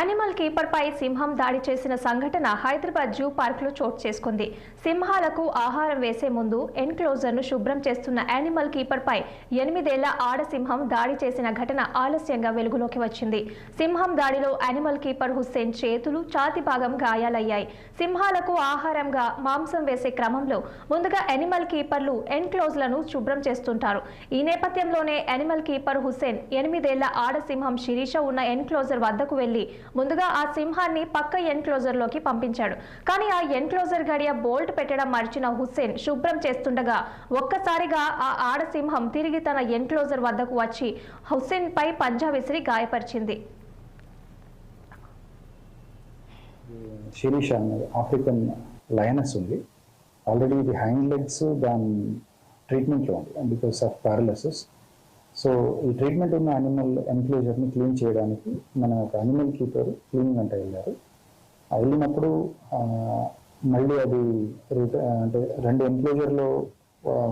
Animal keeper పై సింహం దాడి చేసిన సంఘటన హైదరాబాద్ జూ పార్క్ లో చోటు చేసుకుంది. సింహాలకు ఆహారం వేసే ముందు ఎన్క్లోజర్ ను శుభ్రం చేస్తున్న యానిమల్ కీపర్ పై 8 ఏళ్ల ఆడ సింహం దాడి చేసిన ఘటన ఆలస్యంగా వెలుగులోకి వచ్చింది. సింహం దాడిలో యానిమల్ కీపర్ హుస్సేన్ చేతులు, ఛాతీ భాగం గాయాలయ్యాయి. సింహాలకు ఆహారంగా మాంసం వేసే క్రమంలో ముందుగా యానిమల్ కీపర్లు ఎన్క్లోజ్లను శుభ్రం చేస్తుంటారు. ఈ నేపథ్యంలోనే యానిమల్ కీపర్ హుస్సేన్ 8 ఏళ్ల ఆడ సింహం శిరీష ఉన్న ఎన్క్లోజర్ వద్దకు వెళ్లి ముందుగా ఆ సింహాన్ని పక్క ఎన్క్లోజర్ లోకి పంపించాడు. కానీ ఆ ఎన్క్లోజర్ గడియ బోల్ట్ పెట్టడం మర్చిన హుస్సేన్ శుభ్రం చేస్తుండగా ఒక్కసారిగా ఆ ఆడ సింహం తిరిగి తన ఎన్క్లోజర్ వద్దకు వచ్చి హుస్సేన్ పై పంజా విసిరి గాయపరిచింది. శిరీష అనేది ఆఫ్రికన్ లయనస్ ఉంది. ఆల్రెడీ ఇది హైండ్ లెగ్స్ దాని ట్రీట్మెంట్లో ఉంది బికాస్ ఆఫ్ పారాలిసిస్. సో ఈ ట్రీట్మెంట్ ఉన్న యానిమల్ ఎన్క్లోజర్ని క్లీన్ చేయడానికి మన ఒక యానిమల్ కీపర్ క్లీనింగ్ అంటే వెళ్ళారు. వెళ్ళినప్పుడు మళ్ళీ అది అంటే 2 ఎన్క్లోజర్లో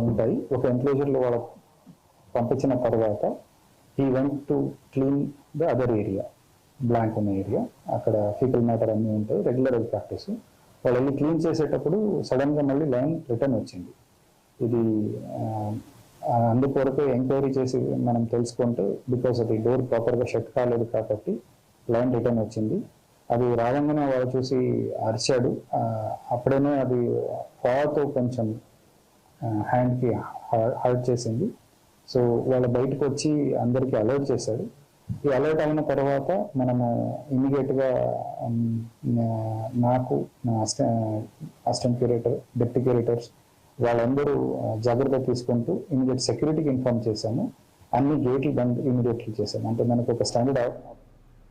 ఉంటాయి. ఒక ఎన్క్లోజర్లో వాళ్ళ పంపించిన తర్వాత ఈ went to clean the other area, blank ఉన్న ఏరియా, అక్కడ ఫీకల్ మ్యాటర్ అన్నీ ఉంటాయి, రెగ్యులర్ ప్రాక్టీస్. వాళ్ళు వెళ్ళి క్లీన్ చేసేటప్పుడు సడన్గా మళ్ళీ లైన్ రిటర్న్ వచ్చింది. ఇది అందుకొరకు ఎంక్వైరీ చేసి మనం తెలుసుకుంటే బికాస్ అది డోర్ ప్రాపర్గా షట్ కాలేదు కాబట్టి లైన్ రిటర్న్ వచ్చింది. అది రాగానే వాళ్ళు చూసి అరిచాడు. అప్పుడేనే అది పాతో కొంచెం హ్యాండ్కి హర్ట్ చేసింది. సో వాళ్ళు బయటకు వచ్చి అందరికీ అలర్ట్ చేశాడు. ఈ అలర్ట్ అయిన తర్వాత మనము ఇమీడియట్గా నాకు నా అసిస్టెంట్ క్యూరేటర్, డిప్యూటీ క్యూరేటర్స్ వాళ్ళందరూ జాగ్రత్త తీసుకుంటూ ఇమీడియట్ సెక్యూరిటీకి ఇన్ఫార్మ్ చేశాము. అన్ని గేట్లు బంద్ ఇమీడియట్లీ చేశాము. అంటే మనకు ఒక స్టాండర్డ్